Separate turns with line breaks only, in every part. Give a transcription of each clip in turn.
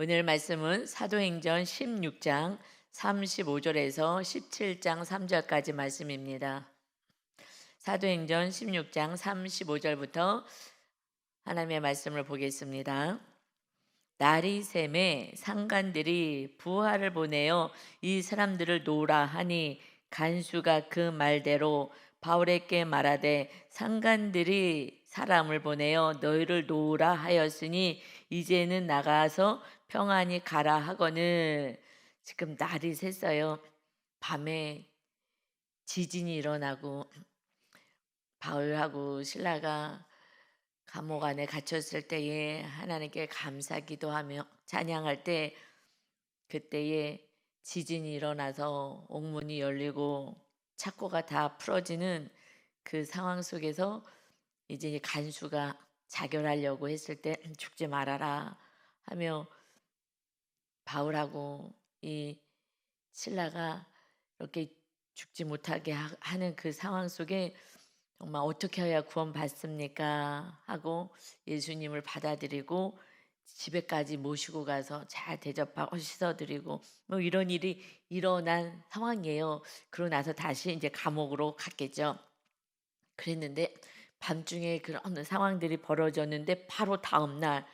오늘 말씀은 사도행전 16장 35절에서 17장 3절까지 말씀입니다. 사도행전 16장 35절부터 하나님의 말씀을 보겠습니다. 날이 샘에 상관들이 부하를 보내어 이 사람들을 놓으라 하니 간수가 그 말대로 바울에게 말하되 상관들이 사람을 보내어 너희를 놓으라 하였으니 이제는 나가서 평안히 가라 하거늘. 지금 날이 샜어요. 밤에 지진이 일어나고 바울하고 신라가 감옥 안에 갇혔을 때에 하나님께 감사 기도하며 찬양할 때, 그때에 지진이 일어나서 옥문이 열리고 창고가 다 풀어지는 그 상황 속에서 이제 간수가 자결하려고 했을 때 죽지 말아라 하며 바울하고 이 신라가 이렇게 죽지 못하게 하는 그 상황 속에 정말 어떻게 해야 구원받습니까? 하고 예수님을 받아들이고 집에까지 모시고 가서 잘 대접하고 씻어드리고 뭐 이런 일이 일어난 상황이에요. 그러고 나서 다시 이제 감옥으로 갔겠죠. 그랬는데 밤중에 그런 상황들이 벌어졌는데 바로 다음 날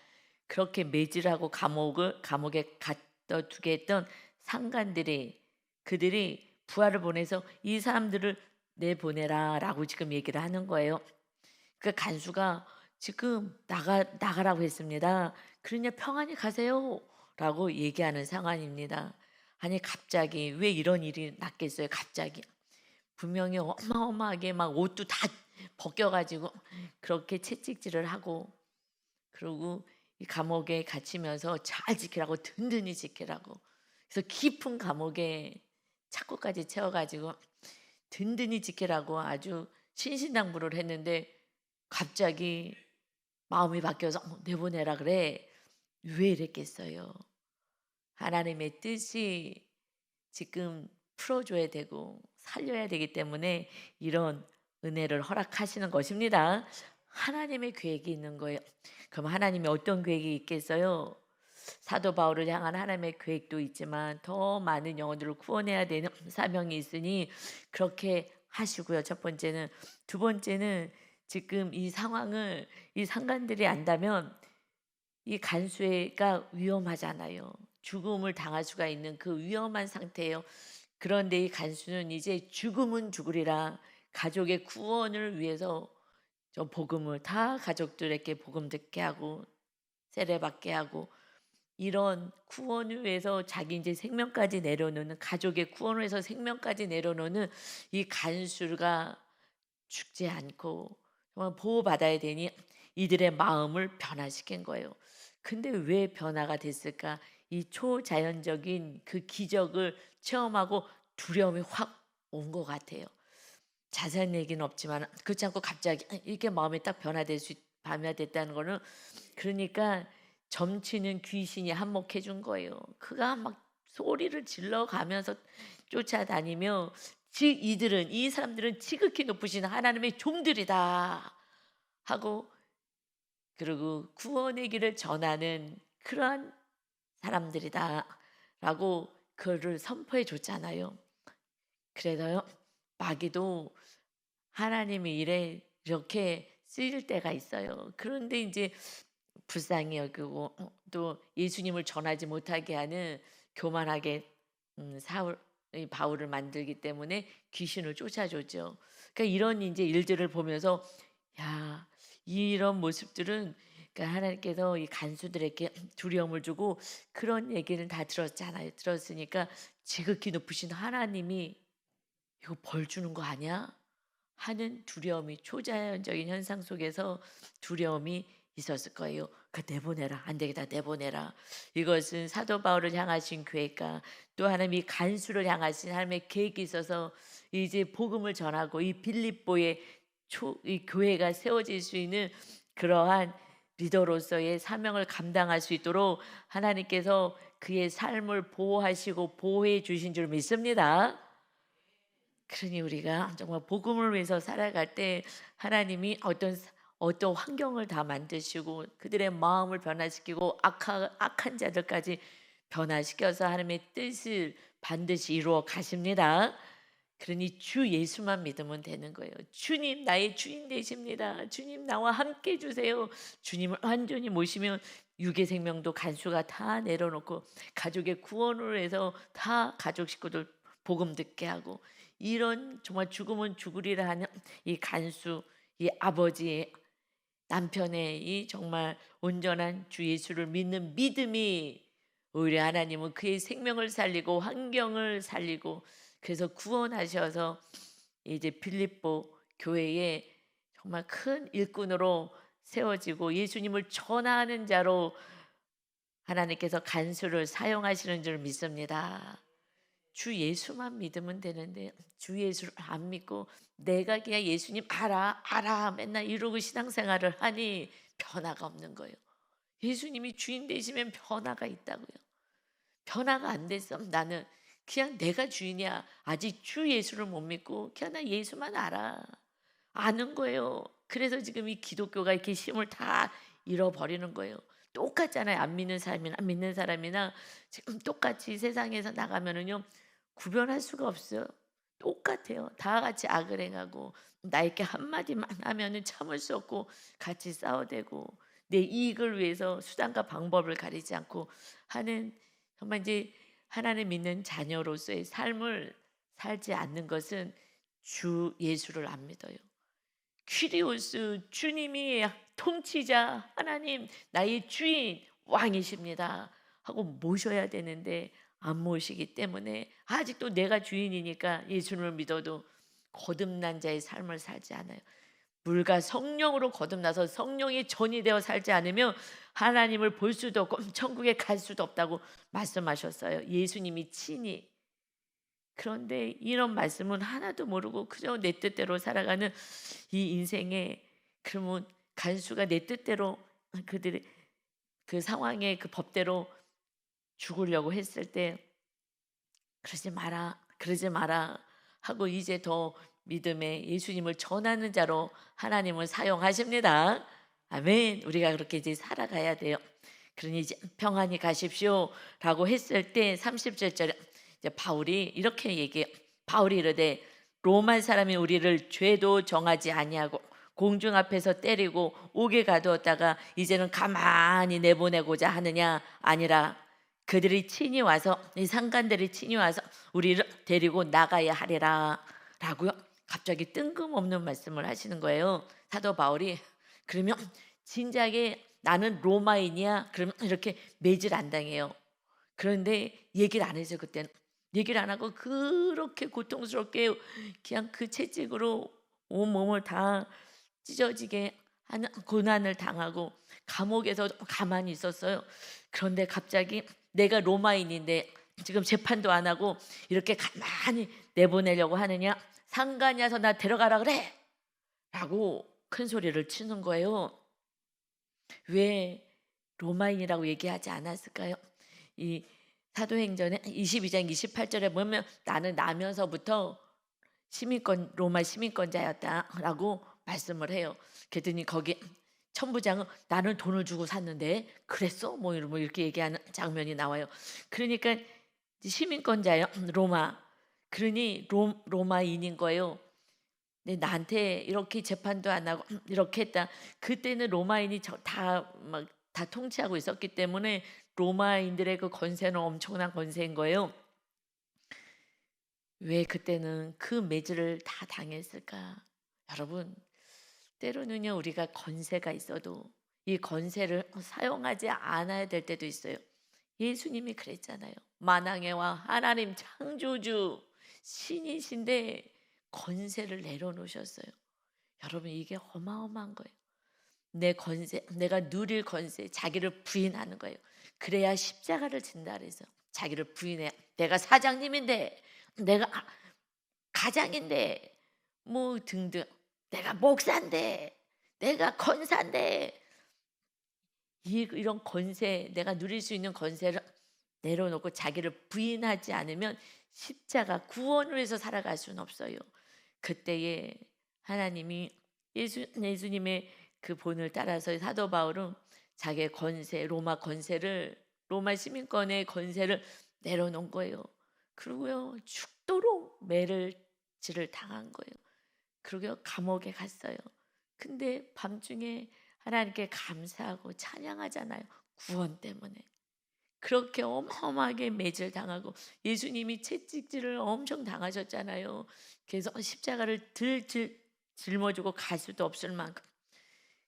그렇게 매질하고 감옥에 갖다 두게 했던 상관들이, 그들이 부하를 보내서 이 사람들을 내보내라라고 지금 얘기를 하는 거예요. 그 간수가 지금 나가라고 했습니다. 그러냐 평안히 가세요라고 얘기하는 상황입니다. 아니 갑자기 왜 이런 일이 났겠어요? 갑자기 분명히 어마어마하게 막 옷도 다 벗겨가지고 그렇게 채찍질을 하고, 그리고 이 감옥에 갇히면서 잘 지키라고, 든든히 지키라고, 그래서 깊은 감옥에 착고까지 채워가지고 든든히 지키라고 아주 신신당부를 했는데 갑자기 마음이 바뀌어서 내보내라 그래. 왜 이랬겠어요? 하나님의 뜻이 지금 풀어줘야 되고 살려야 되기 때문에 이런 은혜를 허락하시는 것입니다. 하나님의 계획이 있는 거예요. 그럼 하나님이 어떤 계획이 있겠어요? 사도 바울을 향한 하나님의 계획도 있지만 더 많은 영혼들을 구원해야 되는 사명이 있으니 그렇게 하시고요. 첫 번째는. 두 번째는 지금 이 상황을 이 상관들이 안다면 이 간수가 위험하잖아요. 죽음을 당할 수가 있는 그 위험한 상태예요. 그런데 이 간수는 이제 죽음은 죽으리라, 가족의 구원을 위해서 저 복음을 다 가족들에게 복음 듣게 하고 세례받게 하고 이런 구원을 위해서 자기 이제 생명까지 내려놓는, 가족의 구원을 위해서 생명까지 내려놓는 이 간수가 죽지 않고 정말 보호받아야 되니 이들의 마음을 변화시킨 거예요. 근데 왜 변화가 됐을까? 이 초자연적인 그 기적을 체험하고 두려움이 확 온 것 같아요. 자세한 얘기는 없지만 그렇지 않고 갑자기 이렇게 마음이 딱 변화됐다는 거는, 그러니까 점치는 귀신이 한몫해 준 거예요. 그가 막 소리를 질러 가면서 쫓아다니며 이들은, 이 사람들은 지극히 높으신 하나님의 종들이다 하고, 그리고 구원의 길을 전하는 그러한 사람들이다라고 그를 선포해 줬잖아요. 그래서요, 마귀도 하나님의 일에 이렇게 쓰일 때가 있어요. 그런데 이제 불쌍히 여기고 또 예수님을 전하지 못하게 하는, 교만하게 사울 이 바울을 만들기 때문에 귀신을 쫓아줬죠. 그러니까 이런 이제 일들을 보면서 야, 이런 모습들은, 그러니까 하나님께서 이 간수들에게 두려움을 주고 그런 얘기를 다 들었잖아요. 들었으니까 지극히 높으신 하나님이 이거 벌 주는 거 아니야? 하는 두려움이, 초자연적인 현상 속에서 두려움이 있었을 거예요. 그 내보내라, 안 되겠다, 내보내라. 이것은 사도 바울을 향하신 계획과 또 하나님이 간수를 향하신 하나님의 계획이 있어서 이제 복음을 전하고 이 빌립보의 이 교회가 세워질 수 있는 그러한 리더로서의 사명을 감당할 수 있도록 하나님께서 그의 삶을 보호하시고 보호해 주신 줄 믿습니다. 그러니 우리가 정말 복음을 위해서 살아갈 때 하나님이 어떤 환경을 다 만드시고 그들의 마음을 변화시키고 악한 자들까지 변화시켜서 하나님의 뜻을 반드시 이루어 가십니다. 그러니 주 예수만 믿으면 되는 거예요. 주님 나의 주인 되십니다. 주님 나와 함께 해 주세요. 주님을 완전히 모시면 육의 생명도 간수가 다 내려놓고 가족의 구원을 해서 다 가족 식구들 복음 듣게 하고 이런 정말 죽으면 죽으리라 하는 이 간수 이 아버지의 남편의 이 정말 온전한 주 예수를 믿는 믿음이 오히려 하나님은 그의 생명을 살리고 환경을 살리고 그래서 구원하셔서 이제 빌립보 교회에 정말 큰 일꾼으로 세워지고 예수님을 전하는 자로 하나님께서 간수를 사용하시는 줄 믿습니다. 주 예수만 믿으면 되는데 주 예수를 안 믿고 내가 그냥 예수님 알아 맨날 이러고 신앙생활을 하니 변화가 없는 거예요. 예수님이 주인 되시면 변화가 있다고요. 변화가 안 됐어. 나는 그냥 내가 주인이야. 아직 주 예수를 못 믿고 그냥 나 예수만 아는 거예요. 그래서 지금 이 기독교가 이렇게 힘을 다 잃어버리는 거예요. 똑같잖아요. 안 믿는 사람이나 믿는 사람이나 지금 똑같이 세상에서 나가면은요 구별할 수가 없어요. 똑같아요. 다 같이 악을 행하고 나에게 한마디만 하면은 참을 수 없고 같이 싸워대고 내 이익을 위해서 수단과 방법을 가리지 않고 하는 정말 이제 하나님 믿는 자녀로서의 삶을 살지 않는 것은 주 예수를 안 믿어요. 퀴리오스 주님이 통치자 하나님 나의 주인 왕이십니다 하고 모셔야 되는데 안 모시기 때문에 아직도 내가 주인이니까 예수를 믿어도 거듭난 자의 삶을 살지 않아요. 물과 성령으로 거듭나서 성령이 전이 되어 살지 않으면 하나님을 볼 수도 없고 천국에 갈 수도 없다고 말씀하셨어요. 예수님이 친히. 그런데 이런 말씀은 하나도 모르고 그저 내 뜻대로 살아가는 이 인생에 그러면 간수가 내 뜻대로 그들의 그 상황의 그 법대로 죽으려고 했을 때 그러지 마라 하고 이제 더 믿음의 예수님을 전하는 자로 하나님을 사용하십니다. 아멘. 우리가 그렇게 이제 살아가야 돼요. 그러니 이제 평안히 가십시오라고 했을 때 37절에 이제 바울이 이렇게 얘기해요. 바울이 이르되 로마 사람이 우리를 죄도 정하지 아니하고 공중 앞에서 때리고 옥에 가두었다가 이제는 가만히 내보내고자 하느냐 아니라 그들이 친히 와서 이 상관들이 친히 와서 우리를 데리고 나가야 하리라 라고요. 갑자기 뜬금없는 말씀을 하시는 거예요. 사도 바울이. 그러면 진작에 나는 로마인이야 그러면 이렇게 매질 안 당해요. 그런데 얘기를 안 해서 그때는 얘기를 안 하고 그렇게 고통스럽게 그냥 그 채찍으로 온몸을 다 찢어지게 하는 고난을 당하고 감옥에서 가만히 있었어요. 그런데 갑자기 내가 로마인인데 지금 재판도 안 하고 이렇게 가만히 내보내려고 하느냐? 상관이어서 나 데려가라 그래! 라고 큰 소리를 치는 거예요. 왜 로마인이라고 얘기하지 않았을까요? 이 사도행전에 22장 28절에 보면 나는 나면서부터 로마 시민권자였다라고 말씀을 해요. 그랬더니 거기 천부장은 나는 돈을 주고 샀는데 그랬어? 뭐 이렇게 얘기하는 장면이 나와요. 그러니까 시민권자예요. 로마. 그러니 로마인인 거예요. 근데 나한테 이렇게 재판도 안 하고 이렇게 했다. 그때는 로마인이 다 통치하고 있었기 때문에 로마인들의 그 권세는 엄청난 권세인 거예요. 왜 그때는 그 매질을 다 당했을까? 여러분, 때로는요 우리가 권세가 있어도 이 권세를 사용하지 않아야 될 때도 있어요. 예수님이 그랬잖아요. 만왕의 왕 하나님 창조주 신이신데 권세를 내려놓으셨어요. 여러분 이게 어마어마한 거예요. 내 권세, 내가 누릴 권세, 자기를 부인하는 거예요. 그래야 십자가를 진다 그래서 자기를 부인해. 내가 사장님인데, 내가 가장인데, 뭐 등등. 내가 목사인데, 내가 권사인데, 이런 권세, 내가 누릴 수 있는 권세를 내려놓고 자기를 부인하지 않으면 십자가 구원을 위해서 살아갈 수는 없어요. 그때에 하나님이 예수님의 그 본을 따라서 사도 바울은 자기의 권세, 로마 시민권의 권세를 내려놓은 거예요. 그리고요 죽도록 매를질을 당한 거예요. 그리고 감옥에 갔어요. 근데 밤중에 하나님께 감사하고 찬양하잖아요. 구원 때문에. 그렇게 어마어마하게 매질 당하고 예수님이 채찍질을 엄청 당하셨잖아요. 그래서 십자가를 짊어지고 갈 수도 없을 만큼.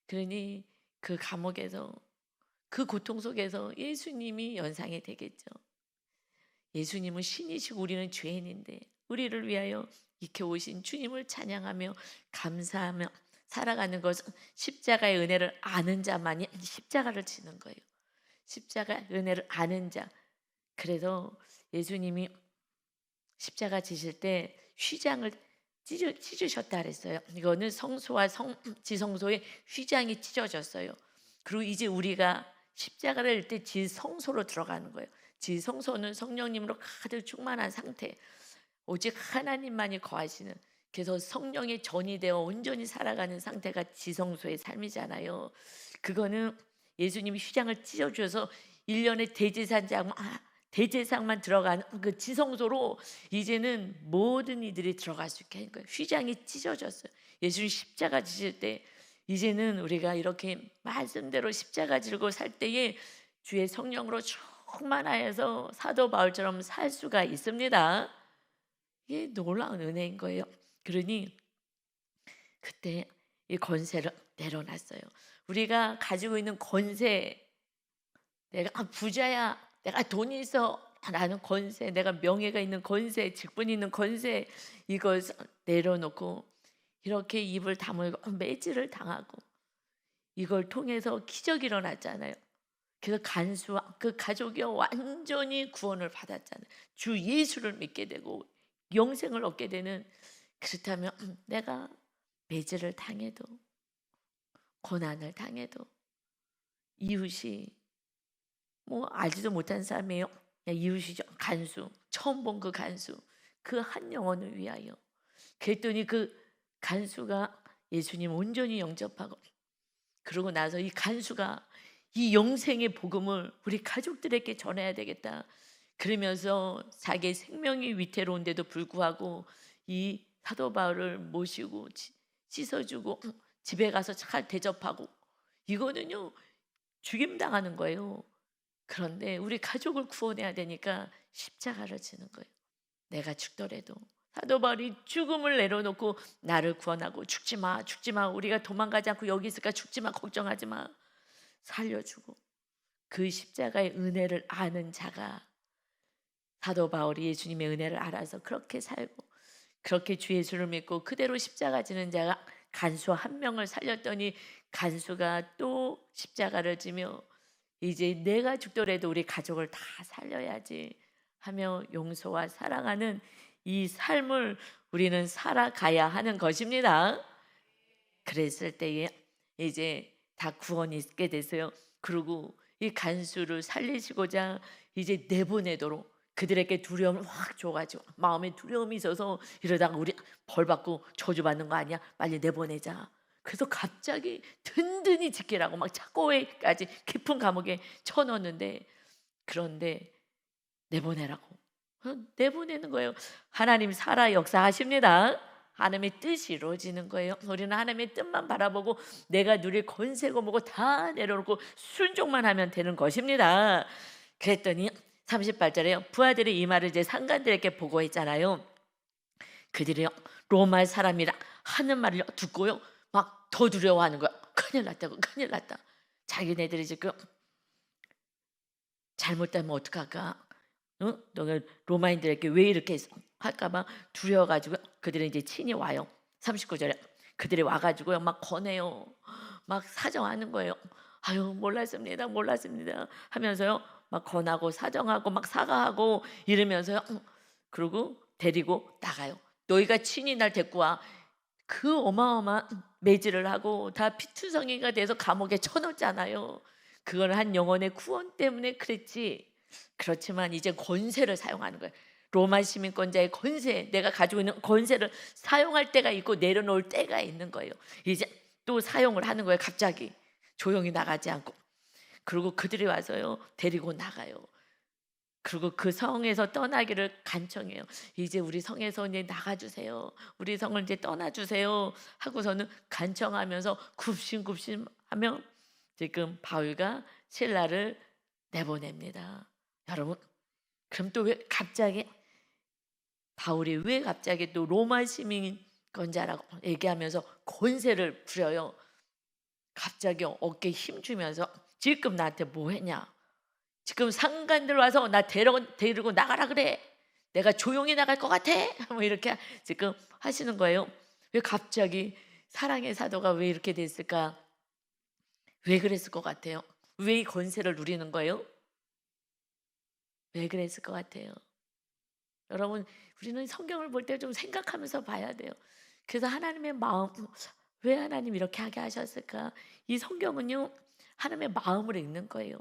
그러니 그 감옥에서 그 고통 속에서 예수님이 연상이 되겠죠. 예수님은 신이시고 우리는 죄인인데 우리를 위하여 이렇게 오신 주님을 찬양하며 감사하며 살아가는 것은 십자가의 은혜를 아는 자만이 십자가를 지는 거예요. 십자가 은혜를 아는 자. 그래서 예수님이 십자가 지실 때 휘장을 찢으셨다 그랬어요. 이거는 성소와 지성소의 휘장이 찢어졌어요. 그리고 이제 우리가 십자가를 할 때 지성소로 들어가는 거예요. 지성소는 성령님으로 가득 충만한 상태, 오직 하나님만이 거하시는, 그래서 성령의 전이 되어 온전히 살아가는 상태가 지성소의 삶이잖아요. 그거는 예수님이 휘장을 찢어주셔서 1년에 대제사장만 들어가는 그 지성소로 이제는 모든 이들이 들어갈 수 있게 한 거예요. 휘장이 찢어졌어요. 예수님 십자가 지실 때 이제는 우리가 이렇게 말씀대로 십자가 지고 살 때에 주의 성령으로 충만하여서 사도 바울처럼 살 수가 있습니다. 이게 놀라운 은혜인 거예요. 그러니 그때 이 권세를 내려놨어요. 우리가 가지고 있는 권세, 내가 부자야, 내가 돈이 있어 라는 권세, 내가 명예가 있는 권세, 직분이 있는 권세, 이걸 내려놓고 이렇게 입을 다물고 매질을 당하고 이걸 통해서 기적이 일어났잖아요. 그래서 간수와 그 가족이 완전히 구원을 받았잖아요. 주 예수를 믿게 되고 영생을 얻게 되는. 그렇다면 내가 매질을 당해도, 고난을 당해도, 이웃이 뭐 알지도 못한 사람이에요. 이웃이죠. 간수, 처음 본 그 간수, 그 한 영혼을 위하여. 그랬더니 그 간수가 예수님 온전히 영접하고, 그러고 나서 이 간수가 이 영생의 복음을 우리 가족들에게 전해야 되겠다. 그러면서 자기의 생명이 위태로운데도 불구하고 이 사도 바울을 모시고 씻어주고 집에 가서 잘 대접하고, 이거는요 죽임당하는 거예요. 그런데 우리 가족을 구원해야 되니까 십자가를 지는 거예요. 내가 죽더라도 사도 바울이 죽음을 내려놓고 나를 구원하고, 죽지 마, 죽지 마, 우리가 도망가지 않고 여기 있을까, 죽지 마, 걱정하지 마, 살려주고. 그 십자가의 은혜를 아는 자가, 사도 바울이 예수님의 은혜를 알아서 그렇게 살고, 그렇게 주 예수를 믿고 그대로 십자가 지는 자가 간수 한 명을 살렸더니 간수가 또 십자가를 지며 이제 내가 죽더라도 우리 가족을 다 살려야지 하며 용서와 사랑하는 이 삶을 우리는 살아가야 하는 것입니다. 그랬을 때에 이제 다 구원이 있게 됐어요. 그리고 이 간수를 살리시고자 이제 내보내도록 그들에게 두려움을 확 줘가지고, 마음에 두려움이 있어서 이러다가 우리 벌 받고 저주받는 거 아니야? 빨리 내보내자. 그래서 갑자기 든든히 지키라고 막 착고에까지 깊은 감옥에 쳐넣었는데, 그런데 내보내라고 내보내는 거예요. 하나님 살아 역사하십니다. 하나님의 뜻이 이루어지는 거예요. 우리는 하나님의 뜻만 바라보고 내가 누릴 권세고 뭐고 다 내려놓고 순종만 하면 되는 것입니다. 그랬더니 38절에요. 부하들이 이 말을 이제 상관들에게 보고했잖아요. 그들이요 로마 사람이라 하는 말을 듣고요 막 더 두려워하는 거야. 큰일 났다고, 큰일 났다. 자기네들이 지금 잘못되면 어떡할까? 응? 너가 로마인들에게 왜 이렇게 했어? 할까봐 두려워가지고 그들은 이제 친히 와요. 39절에 그들이 와가지고요 막 권해요. 막 사정하는 거예요. 아유 몰랐습니다, 몰랐습니다 하면서요 막 권하고 사정하고 막 사과하고 이러면서요. 그리고 데리고 나가요. 너희가 친히 날 데리고 와. 그 어마어마한 매질을 하고 다 피투성이가 돼서 감옥에 쳐넣었잖아요. 그걸 한 영혼의 구원 때문에 그랬지. 그렇지만 이제 권세를 사용하는 거예요. 로마 시민권자의 권세, 내가 가지고 있는 권세를 사용할 때가 있고 내려놓을 때가 있는 거예요. 이제 또 사용을 하는 거예요. 갑자기 조용히 나가지 않고. 그리고 그들이 와서요 데리고 나가요. 그리고 그 성에서 떠나기를 간청해요. 이제 우리 성에서 이제 나가주세요. 우리 성을 이제 떠나주세요. 하고서는 간청하면서 굽신굽신하며 지금 바울과 실라를 내보냅니다. 여러분, 그럼 또 왜 갑자기 바울이 왜 갑자기 또 로마 시민인 건자라고 얘기하면서 권세를 부려요. 갑자기 어깨에 힘 주면서 지금 나한테 뭐 했냐? 지금 상관들 와서 나 데리고 나가라 그래. 내가 조용히 나갈 것 같아. 뭐 이렇게 지금 하시는 거예요. 왜 갑자기 사랑의 사도가 왜 이렇게 됐을까? 왜 그랬을 것 같아요? 왜 이 권세를 누리는 거예요? 왜 그랬을 것 같아요? 여러분, 우리는 성경을 볼 때 좀 생각하면서 봐야 돼요. 그래서 하나님의 마음, 왜 하나님 이렇게 하게 하셨을까? 이 성경은요, 하나님의 마음을 읽는 거예요.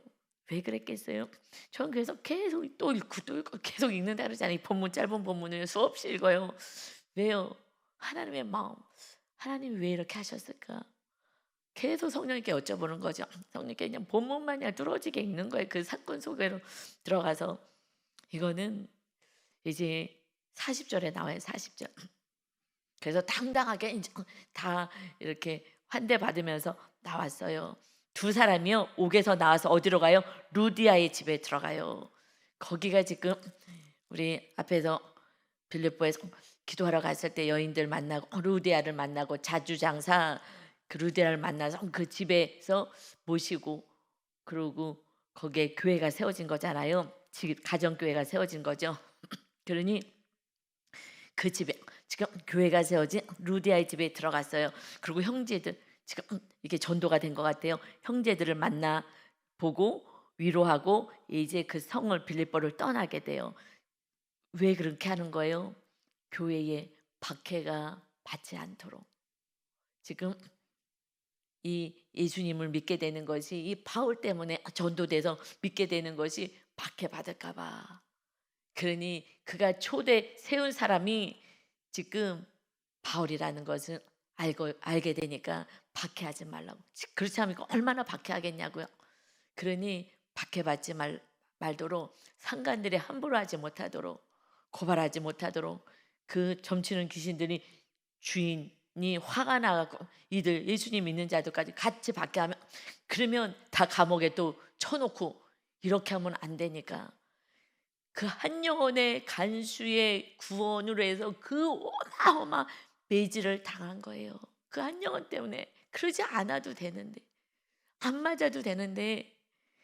왜 그랬겠어요? 저는 그래서 계속 또 읽고 또 읽고 계속 읽는다 그러잖아요. 이 본문, 짧은 본문을 수없이 읽어요. 왜요? 하나님의 마음, 하나님이 왜 이렇게 하셨을까? 계속 성령님께 여쭤보는 거죠. 성령님께 그냥 본문만 그냥 뚫어지게 읽는 거예요. 그 사건 속으로 들어가서. 이거는 이제 40절에 나와요. 40절. 그래서 당당하게 이제 다 이렇게 환대받으면서 나왔어요. 두 사람이요 옥에서 나와서 어디로 가요? 루디아의 집에 들어가요. 거기가 지금 우리 앞에서 빌립보에서 기도하러 갔을 때 여인들 만나고 루디아를 만나고 자주장사 그 루디아를 만나서 그 집에서 모시고 그러고 거기에 교회가 세워진 거잖아요. 가정교회가 세워진 거죠. 그러니 그 집에 지금 교회가 세워진 루디아의 집에 들어갔어요. 그리고 형제들 지금 이게 전도가 된 것 같아요. 형제들을 만나 보고 위로하고 이제 그 성을 빌립보를 떠나게 돼요. 왜 그렇게 하는 거예요? 교회에 박해가 받지 않도록. 지금 이 예수님을 믿게 되는 것이 이 바울 때문에 전도돼서 믿게 되는 것이 박해받을까 봐. 그러니 그가 초대 세운 사람이 지금 바울이라는 것을 알게 되니까 박해하지 말라고. 그렇지 않으면 얼마나 박해하겠냐고요. 그러니 박해받지 말도록 상관들이 함부로 하지 못하도록 고발하지 못하도록 그 점치는 귀신들이 주인이 화가 나갖고 이들 예수님 믿는 자들까지 같이 박해하면 그러면 다 감옥에 또 쳐놓고 이렇게 하면 안 되니까 그 한 영혼의 간수의 구원으로 해서 그 어마어마 매질을 당한 거예요. 그 한 영혼 때문에. 그러지 않아도 되는데 안 맞아도 되는데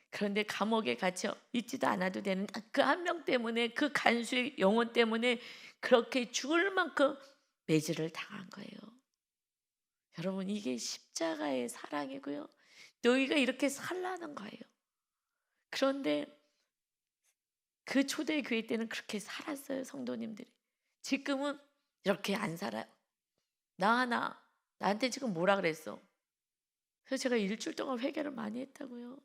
그런데 감옥에 갇혀 있지도 않아도 되는 그 한 명 때문에 그 간수의 영혼 때문에 그렇게 죽을 만큼 매질을 당한 거예요. 여러분 이게 십자가의 사랑이고요. 너희가 이렇게 살라는 거예요. 그런데 그 초대 교회 때는 그렇게 살았어요. 성도님들이. 지금은 이렇게 안 살아요. 나한테 지금 뭐라 그랬어? 그래서 제가 일주일 동안 회개를 많이 했다고요.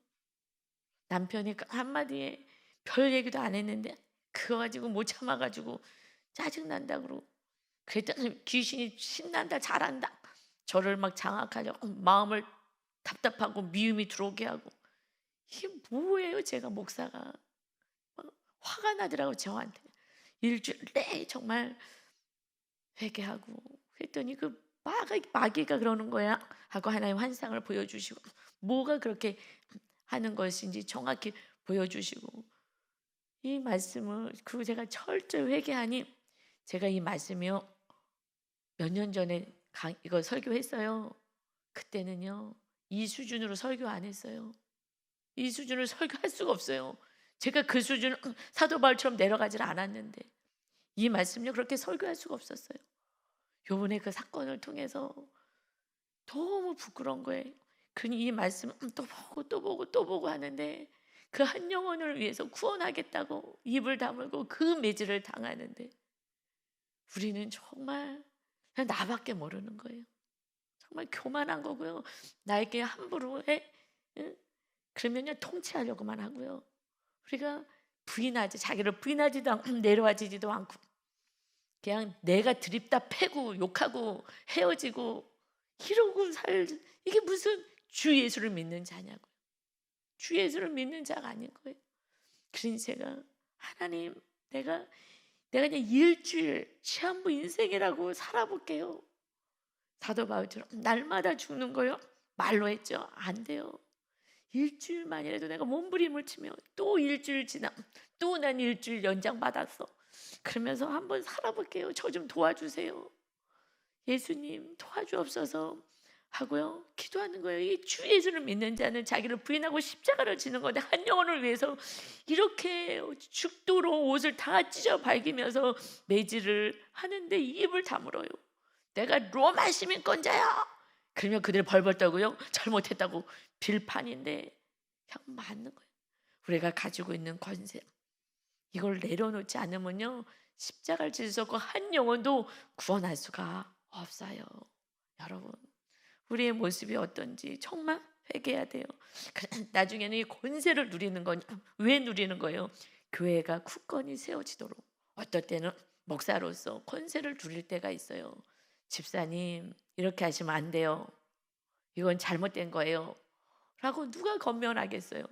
남편이 한마디에 별 얘기도 안 했는데 그거 가지고 못 참아가지고 짜증난다 그러고 그랬더니 귀신이 신난다 잘한다 저를 막 장악하려고 마음을 답답하고 미움이 들어오게 하고 이게 뭐예요? 제가 목사가 막 화가 나더라고 저한테. 일주일 내내 정말 회개하고 그랬더니 그 마귀가 그러는 거야 하고 하나님 환상을 보여주시고 뭐가 그렇게 하는 것인지 정확히 보여주시고 이 말씀을 그리고 제가 철저히 회개하니 제가 이 말씀이요 몇 년 전에 이거 설교했어요. 그때는요 이 수준으로 설교 안 했어요. 이 수준으로 설교할 수가 없어요. 제가 그 수준 사도 바울처럼 내려가질 않았는데 이 말씀요 그렇게 설교할 수가 없었어요. 요번에 그 사건을 통해서 너무 부끄러운 거예요. 그러니 이 말씀 또 보고 또 보고 또 보고 하는데 그 한 영혼을 위해서 구원하겠다고 입을 다물고 그 매질을 당하는데 우리는 정말 그냥 나밖에 모르는 거예요. 정말 교만한 거고요. 나에게 함부로 해? 응? 그러면요 통치하려고만 하고요. 우리가 자기를 부인하지도 않고 내려와지지도 않고 그냥 내가 드립다 패고 욕하고 헤어지고 이러고 살 이게 무슨 주 예수를 믿는 자냐고요. 주 예수를 믿는 자가 아닌 거예요. 그러니 제가 하나님 내가 그냥 일주일 시한부 인생이라고 살아볼게요. 사도 바울처럼 날마다 죽는 거요? 말로 했죠. 안 돼요. 일주일만이라도 내가 몸부림을 치면 또 일주일 지나 또 난 일주일 연장 받았어. 그러면서 한번 살아볼게요. 저 좀 도와주세요. 예수님 도와주옵소서 하고요. 기도하는 거예요. 이 주 예수를 믿는 자는 자기를 부인하고 십자가를 지는 건데 한 영혼을 위해서 이렇게 죽도록 옷을 다 찢어 밝히면서 매질을 하는데 입을 다물어요. 내가 로마 시민권자야. 그러면 그들 벌벌 떠고요. 잘못했다고 빌판인데 그냥 맞는 거예요. 우리가 가지고 있는 권세 이걸 내려놓지 않으면요 십자가를 질 수 없고 한 영혼도 구원할 수가 없어요. 여러분 우리의 모습이 어떤지 정말 회개해야 돼요. 나중에는 이 권세를 누리는 건 왜 누리는 거예요? 교회가 굳건히 세워지도록. 어떨 때는 목사로서 권세를 누릴 때가 있어요. 집사님 이렇게 하시면 안 돼요. 이건 잘못된 거예요. 라고 누가 권면하겠어요?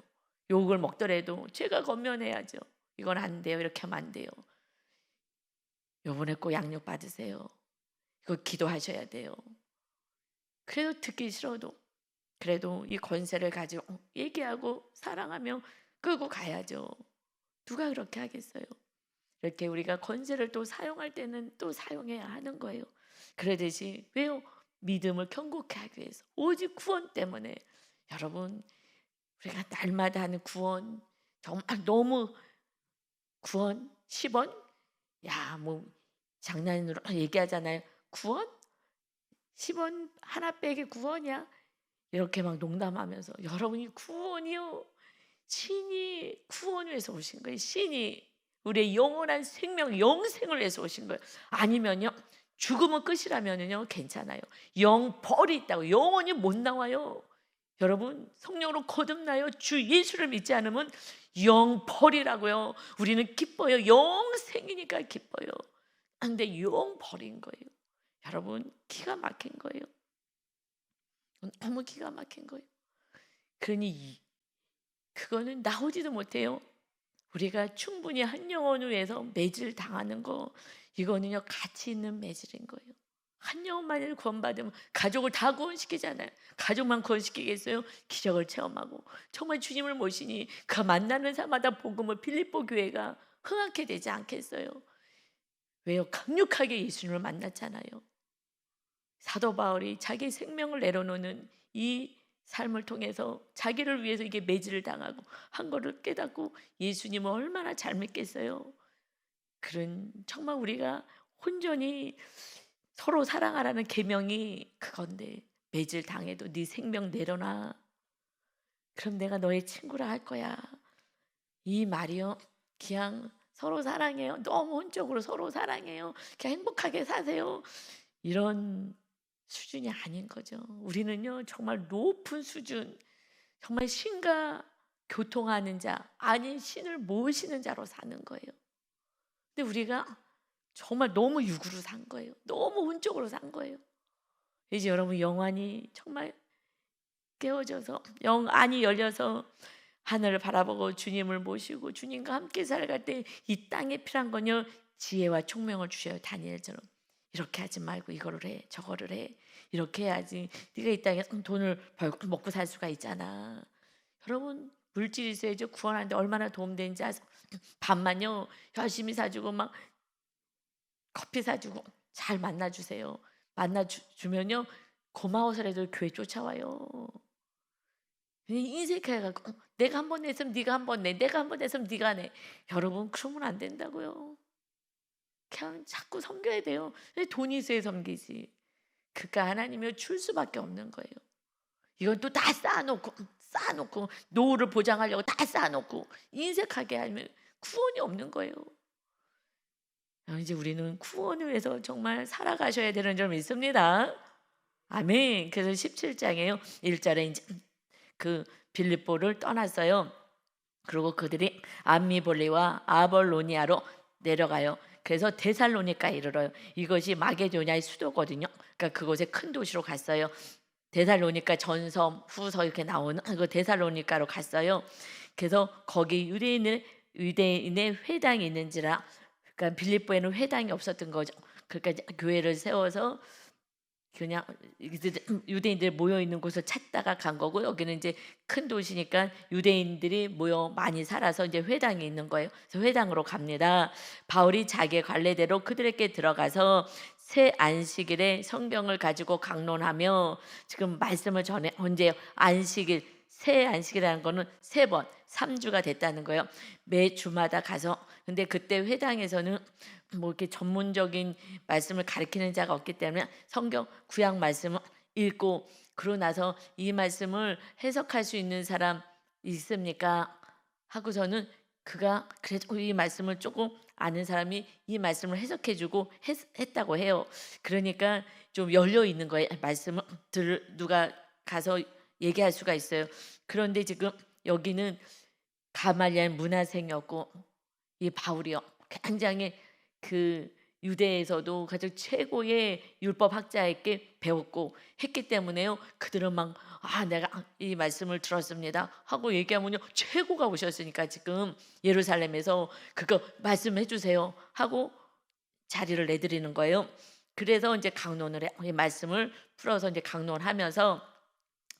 욕을 먹더라도 제가 권면해야죠. 이건 안 돼요. 이렇게 하면 안 돼요. 요번에 꼭 양육 받으세요. 이거 기도하셔야 돼요. 그래도 듣기 싫어도 그래도 이 권세를 가지고 얘기하고 사랑하며 끌고 가야죠. 누가 그렇게 하겠어요? 이렇게 우리가 권세를 또 사용할 때는 또 사용해야 하는 거예요. 그러듯이 왜요? 믿음을 견고케 하기 위해서 오직 구원 때문에. 여러분 우리가 날마다 하는 구원 정말 너무 구원 10원? 야, 뭐 장난으로 얘기하잖아요. 구원? 10원 하나 빼기 구원이야? 이렇게 막 농담하면서 여러분이 구원이요. 신이 구원을 위해서 오신 거예요. 신이 우리의 영원한 생명, 영생을 위해서 오신 거예요. 아니면요. 죽으면 끝이라면요. 괜찮아요. 영벌이 있다고 영원히 못 나와요. 여러분 성령으로 거듭나요. 주 예수를 믿지 않으면 영벌이라고요. 우리는 기뻐요. 영생이니까 기뻐요. 근데 영벌인 거예요. 여러분 기가 막힌 거예요. 너무 기가 막힌 거예요. 그러니 그거는 나오지도 못해요. 우리가 충분히 한 영혼을 위해서 매질 당하는 거 이거는요 가치 있는 매질인 거예요. 한 영혼만을 구원받으면 가족을 다 구원시키잖아요. 가족만 구원시키겠어요? 기적을 체험하고 정말 주님을 모시니 그 만나는 사람마다 복음을 빌립보 교회가 흥하게 되지 않겠어요? 왜요? 강력하게 예수님을 만났잖아요. 사도 바울이 자기 생명을 내려놓는 이 삶을 통해서 자기를 위해서 이게 매질을 당하고 한 거를 깨닫고 예수님을 얼마나 잘 믿겠어요. 그런 정말 우리가 온전히 서로 사랑하라는 계명이 그건데 매질 당해도 네 생명 내려놔. 그럼 내가 너의 친구라 할 거야. 이 말이요. 그냥 서로 사랑해요. 너무 혼적으로 서로 사랑해요. 그냥 행복하게 사세요. 이런 수준이 아닌 거죠. 우리는요 정말 높은 수준, 정말 신과 교통하는 자, 아닌 신을 모시는 자로 사는 거예요. 근데 우리가 정말 너무 육으로 산 거예요. 너무 혼적으로 산 거예요. 이제 여러분 영안이 정말 깨어져서 영안이 열려서 하늘을 바라보고 주님을 모시고 주님과 함께 살아갈 때 이 땅에 필요한 건요 지혜와 총명을 주셔요. 다니엘처럼. 이렇게 하지 말고 이거를 해 저거를 해 이렇게 해야지 네가 이 땅에 돈을 벌고 먹고 살 수가 있잖아. 여러분 물질이 있어야죠. 구원하는데 얼마나 도움되는지 아세요? 밥만요 열심히 사주고 막 커피 사주고 잘 만나주세요. 만나주면요 고마워서라도 교회 쫓아와요. 인색해가지고 내가 한 번 냈으면 네가 한 번 내, 내가 한 번 냈으면 네가 내. 여러분 그러면 안 된다고요. 그냥 자꾸 섬겨야 돼요. 돈이 있어야 섬기지. 그러니까 하나님이 줄 수밖에 없는 거예요. 이건 또 다 쌓아놓고 노후를 보장하려고 다 쌓아놓고 인색하게 하면 구원이 없는 거예요. 이제 우리는 구원을 위해서 정말 살아가셔야 되는 점 있습니다. 아멘. 그래서 17장에요. 1절에 이제 그 빌립보를 떠났어요. 그리고 그들이 암미볼리와 아볼로니아로 내려가요. 그래서 데살로니가에 이르러요. 이것이 마게도냐의 수도거든요. 그러니까 그곳에 큰 도시로 갔어요. 데살로니가 전서 후서 이렇게 나오는 그 데살로니가로 갔어요. 그래서 거기 유대인의 회당이 있는지라, 그러니까 빌립보에는 회당이 없었던 거죠. 그러니까 이제 교회를 세워서 그냥 유대인들 모여 있는 곳을 찾다가 간 거고, 여기는 이제 큰 도시니까 유대인들이 모여 많이 살아서 이제 회당이 있는 거예요. 그래서 회당으로 갑니다. 바울이 자기의 관례대로 그들에게 들어가서 새 안식일에 성경을 가지고 강론하며, 지금 말씀을 전해 언제 안식일, 새 안식이라는 거는 세 번, 3주가 됐다는 거예요. 매 주마다 가서. 근데 그때 회당에서는 뭐 이렇게 전문적인 말씀을 가르치는 자가 없기 때문에 성경 구약 말씀을 읽고, 그러고 나서 이 말씀을 해석할 수 있는 사람 있습니까? 하고서는 그가 그래도 이 말씀을 조금 아는 사람이 이 말씀을 해석해주고 했다고 해요. 그러니까 좀 열려 있는 거예요. 말씀을 누가 가서 얘기할 수가 있어요. 그런데 지금 여기는 가말리엘 문화생이었고, 이 바울이요, 굉장히 그 유대에서도 가장 최고의 율법학자에게 배웠고 했기 때문에요, 그들은 막 내가 이 말씀을 들었습니다 하고 얘기하면요, 최고가 오셨으니까 지금 예루살렘에서 그거 말씀해 주세요 하고 자리를 내드리는 거예요. 그래서 이제 강론을 해, 이 말씀을 풀어서 이제 강론하면서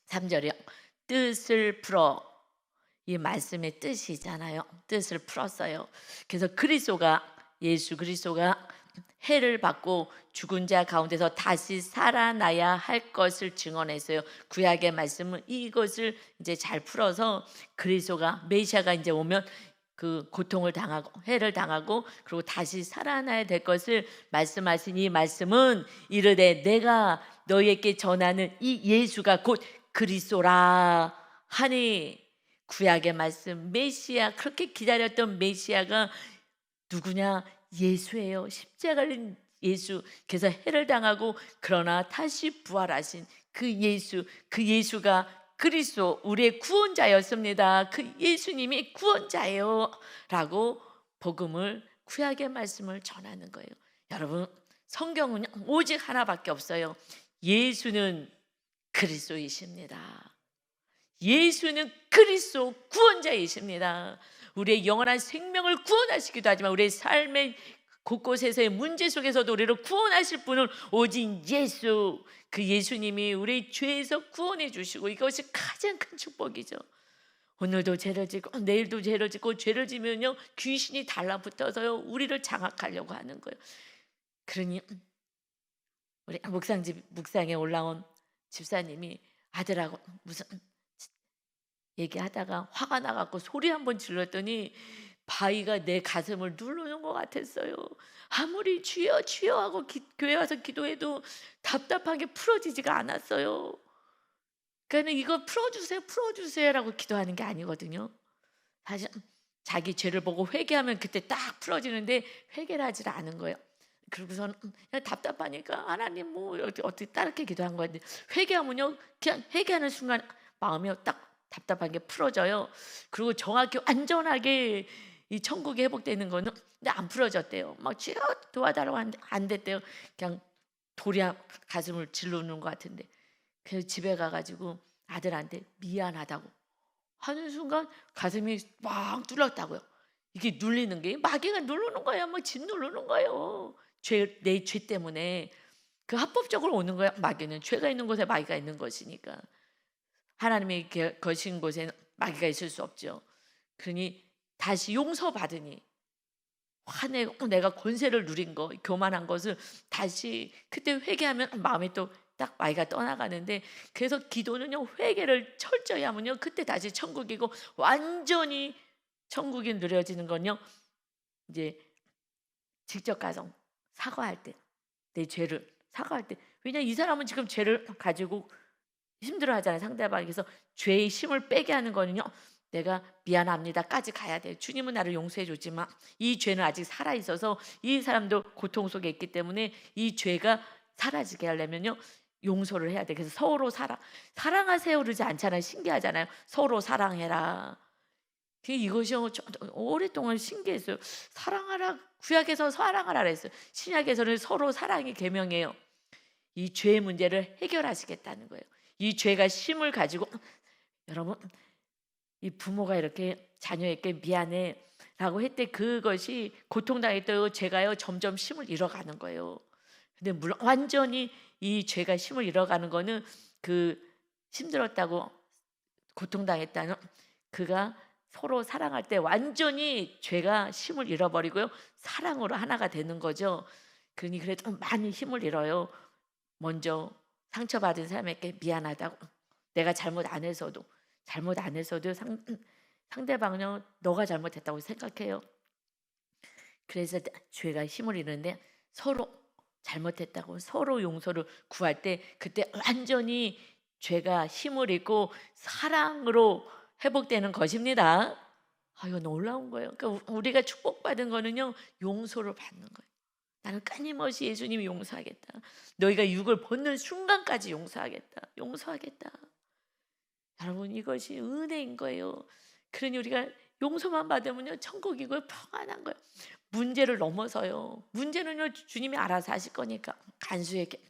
3절이요. 뜻을 풀어. 이 말씀의 뜻이잖아요. 뜻을 풀었어요. 그래서 예수 그리스도가 해를 받고 죽은 자 가운데서 다시 살아나야 할 것을 증언했어요. 구약의 말씀은 이것을 이제 잘 풀어서 그리스도가, 메시아가 이제 오면 그 고통을 당하고 해를 당하고 그리고 다시 살아나야 될 것을 말씀하신 이 말씀은 이르되 내가 너희에게 전하는 이 예수가 곧 그리스도라 하니, 구약의 말씀 메시아, 그렇게 기다렸던 메시아가 누구냐? 예수예요. 십자가를 예수. 그래서 해를 당하고 그러나 다시 부활하신 그 예수, 그 예수가 그리스도, 우리의 구원자였습니다. 그 예수님이 구원자예요 라고 복음을, 구약의 말씀을 전하는 거예요. 여러분, 성경은 오직 하나밖에 없어요. 예수는 그리스도이십니다. 예수는 그리스도 구원자이십니다. 우리의 영원한 생명을 구원하시기도 하지만 우리의 삶의 곳곳에서의 문제 속에서도 우리를 구원하실 분은 오직 예수, 그 예수님이 우리의 죄에서 구원해 주시고, 이것이 가장 큰 축복이죠. 오늘도 죄를 짓고 내일도 죄를 짓고, 죄를 지면요 귀신이 달라붙어서요 우리를 장악하려고 하는 거예요. 그러니 우리 묵상에 올라온 집사님이 아들하고 무슨 얘기하다가 화가 나갖고 소리 한번 질렀더니 바위가 내 가슴을 누르는 것 같았어요. 아무리 주여 주여 하고 교회 와서 기도해도 답답하게 풀어지지가 않았어요. 그러니까 이거 풀어주세요라고 기도하는 게 아니거든요. 사실 자기 죄를 보고 회개하면 그때 딱 풀어지는데 회개를 하질 않은 거예요. 그리고서는 그냥 답답하니까 하나님 뭐 어떻게 따르게 기도한 건데, 회개하면요 그냥 회개하는 순간 마음이 딱 답답한 게 풀어져요. 그리고 정확히 안전하게 이 천국이 회복되는 거는, 근데 안 풀어졌대요. 막 주여 도와달라고 하는데 안 됐대요. 그냥 돌이 가슴을 질르는 것 같은데. 그래서 집에 가가지고 아들한테 미안하다고 하는 순간 가슴이 막 뚫렸다고요. 이게 눌리는 게 마귀가 누르는 거예요. 막 짓 누르는 거예요. 내 죄 때문에. 그 합법적으로 오는 거야. 마귀는 죄가 있는 곳에 마귀가 있는 것이니까. 하나님의 거신 곳에는 마귀가 있을 수 없죠. 그러니 다시 용서받으니 화내고 내가 권세를 누린 거, 교만한 것을 다시 그때 회개하면 마음이 또 딱 마귀가 떠나가는데, 그래서 기도는요 회개를 철저히 하면요 그때 다시 천국이고, 완전히 천국이 누려지는 건요 이제 직접 가서 사과할 때, 내 죄를 사과할 때. 왜냐, 이 사람은 지금 죄를 가지고 힘들어하잖아요. 상대방이. 그래서 죄의 힘을 빼게 하는 거는요, 내가 미안합니다까지 가야 돼요. 주님은 나를 용서해 줬지만 이 죄는 아직 살아있어서 이 사람도 고통 속에 있기 때문에 이 죄가 사라지게 하려면요 용서를 해야 돼. 그래서 서로 사랑하세요 그러지 않잖아요. 신기하잖아요. 서로 사랑해라. 이것이 오랫동안 신기했어요. 사랑하라, 구약에서 사랑하라 그랬어요. 신약에서는 서로 사랑이 계명이에요. 이 죄의 문제를 해결하시겠다는 거예요. 이 죄가 심을 가지고 여러분, 이 부모가 이렇게 자녀에게 미안해라고 했대 그것이 고통당했던 죄가요 점점 힘을 잃어가는 거예요. 근데 물론 완전히 이 죄가 힘을 잃어가는 거는 그 힘들었다고 고통당했다는 그가 서로 사랑할 때 완전히 죄가 힘을 잃어버리고요 사랑으로 하나가 되는 거죠. 그러니 그래도 많이 힘을 잃어요. 먼저 상처받은 사람에게 미안하다고 내가 잘못 안 했어도 상대방은 너가 잘못했다고 생각해요. 그래서 죄가 힘을 잃는데 서로 잘못했다고 서로 용서를 구할 때 그때 완전히 죄가 힘을 잃고 사랑으로 회복되는 것입니다. 아, 이거 놀라운 거예요. 그러니까 우리가 축복받은 거는요 용서를 받는 거예요. 나는 끊임없이 예수님이 용서하겠다. 너희가 육을 벗는 순간까지 용서하겠다. 여러분 이것이 은혜인 거예요. 그러니 우리가 용서만 받으면요 천국이고 평안한 거예요. 문제를 넘어서요. 문제는요 주님이 알아서 하실 거니까 간수에게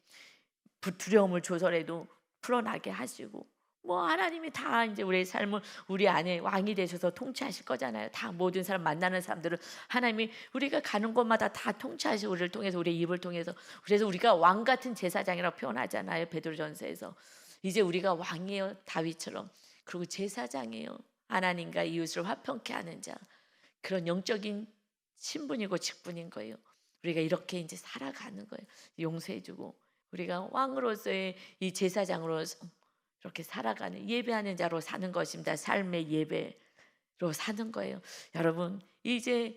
두려움을 조절해도 풀어나게 하시고 뭐 하나님이 다 이제 우리의 삶을 우리 안에 왕이 되셔서 통치하실 거잖아요. 다 모든 사람 만나는 사람들을 하나님이 우리가 가는 곳마다 다 통치하시고 우리를 통해서 우리의 입을 통해서 그래서 우리가 왕 같은 제사장이라고 표현하잖아요. 베드로전서에서 이제 우리가 왕이에요. 다윗처럼. 그리고 제사장이에요. 하나님과 이웃을 화평케 하는 자. 그런 영적인 신분이고 직분인 거예요. 우리가 이렇게 이제 살아가는 거예요. 용서해주고 우리가 왕으로서의 이 제사장으로서 이렇게 살아가는 예배하는 자로 사는 것입니다. 삶의 예배로 사는 거예요. 여러분 이제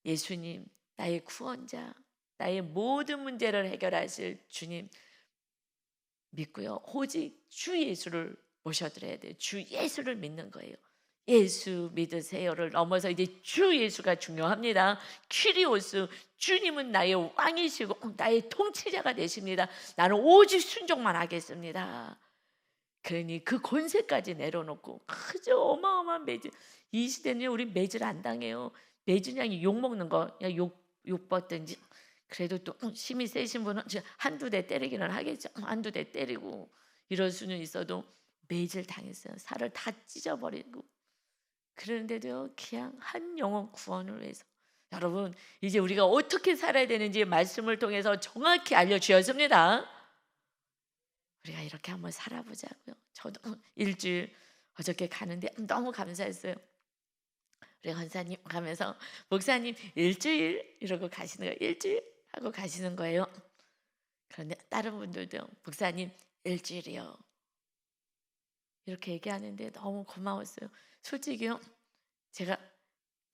예수님 나의 구원자 나의 모든 문제를 해결하실 주님 믿고요. 오직 주 예수를 모셔드려야 돼요. 주 예수를 믿는 거예요. 예수 믿으세요를 넘어서 이제 주 예수가 중요합니다. 퀴리오스 주님은 나의 왕이시고 나의 통치자가 되십니다. 나는 오직 순종만 하겠습니다. 그러니 그 권세까지 내려놓고 그저 어마어마한 매질. 이 시대는 우리 매질 안 당해요. 매질 양이 욕 먹는 거 그냥 욕 받든지 그래도 또 힘이 세신 분은 한두 대 때리기는 하겠죠. 한두 대 때리고 이럴 수는 있어도 매질 당했어요. 살을 다 찢어버리고 그런데도요 그냥 한 영혼 구원을 위해서 여러분 이제 우리가 어떻게 살아야 되는지 말씀을 통해서 정확히 알려주었습니다. 우리가 이렇게 한번 살아보자고요. 저도 일주일 어저께 가는데 너무 감사했어요. 우리 권사님 가면서 목사님 일주일 이러고 가시는 거예요. 일주일 하고 가시는 거예요. 그런데 다른 분들도 목사님 일주일이요. 이렇게 얘기하는데 너무 고마웠어요. 솔직히요. 제가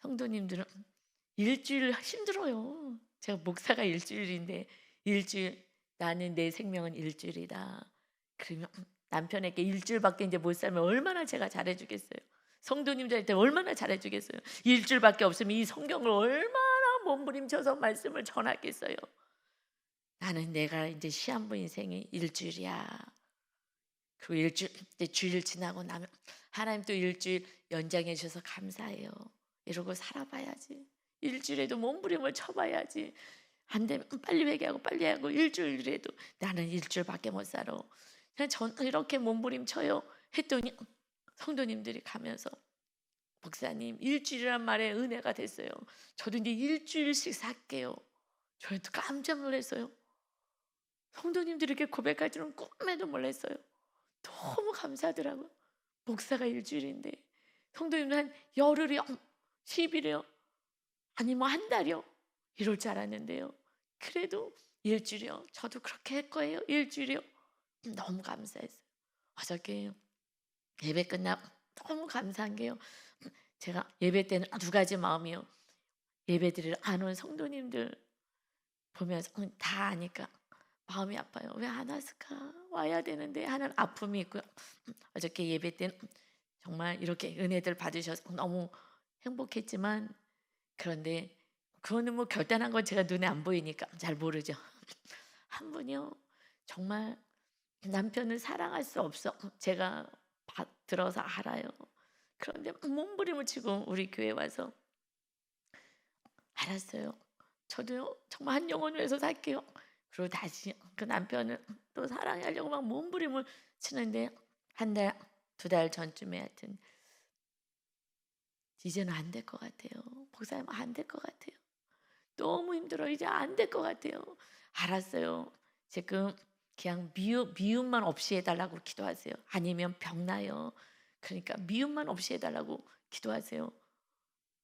성도님들은 일주일 힘들어요. 제가 목사가 일주일인데 일주일 나는 내 생명은 일주일이다. 그러면 남편에게 일주일밖에 이제 못 살면 얼마나 제가 잘해주겠어요. 성도님들한테 얼마나 잘해주겠어요. 일주일밖에 없으면 이 성경을 얼마나 몸부림쳐서 말씀을 전하겠어요. 나는 내가 이제 시한부 인생이 일주일이야. 그리고 일주일 이제 주일 지나고 나면 하나님 또 일주일 연장해 주셔서 감사해요. 이러고 살아봐야지. 일주일에도 몸부림을 쳐봐야지. 안 되면 빨리 회개하고 빨리 하고 일주일이라도 나는 일주일밖에 못 살아. 그냥 저는 이렇게 몸부림쳐요. 했더니 성도님들이 가면서 목사님 일주일이란 말에 은혜가 됐어요. 저도 이제 일주일씩 살게요. 저희도 깜짝 놀랐어요. 성도님들이 이렇게 고백할 줄은 꿈에도 몰랐어요. 너무 감사하더라고요. 목사가 일주일인데 성도님들 한 열흘이요, 10일이요, 아니면 한 달이요 이럴 줄 알았는데요. 그래도 일주일이요. 저도 그렇게 할 거예요. 일주일이요. 너무 감사했어요. 어저께 예배 끝나고 너무 감사한 게요. 제가 예배 때는 두 가지 마음이요. 예배드리러 안 온 성도님들 보면서 다 아니까 마음이 아파요. 왜 안 왔을까? 와야 되는데 하는 아픔이 있고요. 어저께 예배 때는 정말 이렇게 은혜들 받으셔서 너무 행복했지만 그런데 그거는 뭐 결단한 건 제가 눈에 안 보이니까 잘 모르죠. 한 분이요. 정말 남편을 사랑할 수 없어. 제가 들어서 알아요. 그런데 몸부림을 치고 우리 교회 와서 알았어요. 저도요 정말 한 영혼을 위해서 살게요. 그리고 다시 그 남편을 또 사랑하려고 막 몸부림을 치는데 한 달, 두 달 전쯤에 하여튼 이제는 안 될 것 같아요. 목사님 안 될 것 같아요. 너무 힘들어. 이제 안 될 것 같아요. 알았어요. 지금 그냥 미움만 없이 해달라고 기도하세요. 아니면 병나요. 그러니까 미움만 없이 해달라고 기도하세요.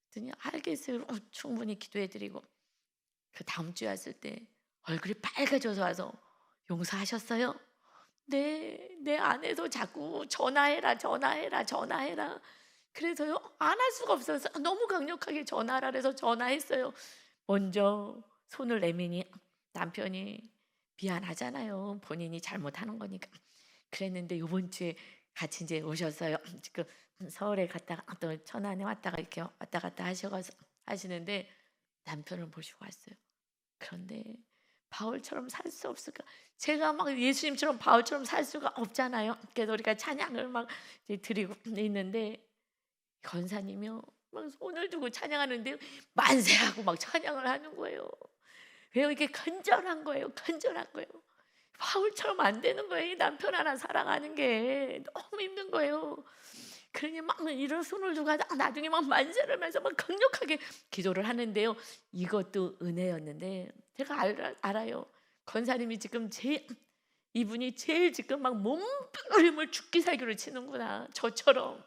그랬더니 알겠어요. 충분히 기도해드리고 그 다음 주에 왔을 때 얼굴이 빨개져서 와서 용서하셨어요? 네, 내 아내도 자꾸 전화해라, 전화해라, 전화해라. 그래서요, 안 할 수가 없어서 너무 강력하게 전화하라 그래서 전화했어요. 먼저 손을 내미니 남편이 미안하잖아요. 본인이 잘못하는 거니까. 그랬는데 요번 주에 같이 이제 오셨어요. 지금 서울에 갔다가 또 천안에 왔다가 이렇게 왔다 갔다 하셔서 하시는데 남편을 모시고 왔어요. 그런데 바울처럼 살 수 없을까? 제가 막 예수님처럼 바울처럼 살 수가 없잖아요. 그래서 우리가 찬양을 막 이제 드리고 있는데 권사님이요 막 손을 두고 찬양하는데 만세하고 막 찬양을 하는 거예요. 왜요? 이게 간절한 거예요. 간절한 거예요. 바울처럼 안 되는 거예요. 이 남편 하나 사랑하는 게 너무 힘든 거예요. 그러니 막 이런 손을 두고 하다가 나중에 막 만세를 하면서 막 강력하게 기도를 하는데요. 이것도 은혜였는데 제가 알아요. 권사님이 지금 이분이 제일 지금 막 몸부림을 죽기 살기로 치는구나. 저처럼.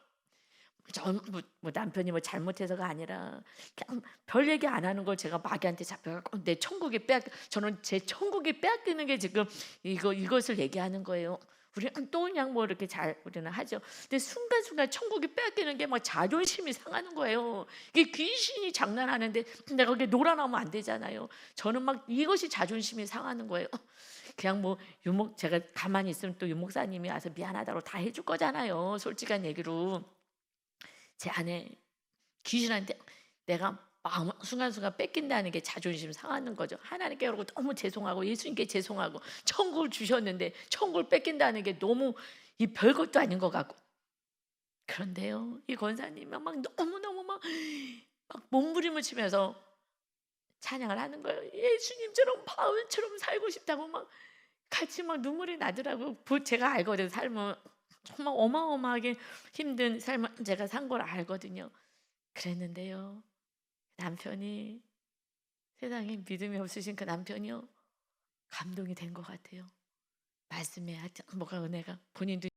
뭐 남편이 뭐 잘못해서가 아니라 그냥 별 얘기 안 하는 걸 제가 마귀한테 잡혀갖고 내 천국이 저는 제 천국이 빼앗기는 게 지금 이것을 얘기하는 거예요. 우리는 또 그냥 뭐 이렇게 우리는 하죠. 근데 순간순간 천국이 빼앗기는 게 막 자존심이 상하는 거예요. 이게 귀신이 장난하는데 내가 거기에 놀아나오면 안 되잖아요. 저는 막 이것이 자존심이 상하는 거예요. 그냥 뭐 제가 가만히 있으면 또 유목사님이 와서 미안하다고 다 해줄 거잖아요. 솔직한 얘기로. 제 아내 귀신한테 내가 마음 순간순간 뺏긴다는 게 자존심 상하는 거죠. 하나님께 그러고 너무 죄송하고 예수님께 죄송하고 천국을 주셨는데 천국을 뺏긴다는 게 너무 이 별것도 아닌 것 같고 그런데요 이 권사님이 막 너무너무 막 몸부림을 치면서 찬양을 하는 거예요. 예수님처럼 바울처럼 살고 싶다고 막 같이 막 눈물이 나더라고요. 제가 알거든요. 삶은 정말 어마어마하게 힘든 삶을 제가 산 걸 알거든요. 그랬는데요. 남편이 세상에 믿음이 없으신 그 남편이요. 감동이 된 것 같아요. 말씀에 하여튼 뭐가 은혜가 본인도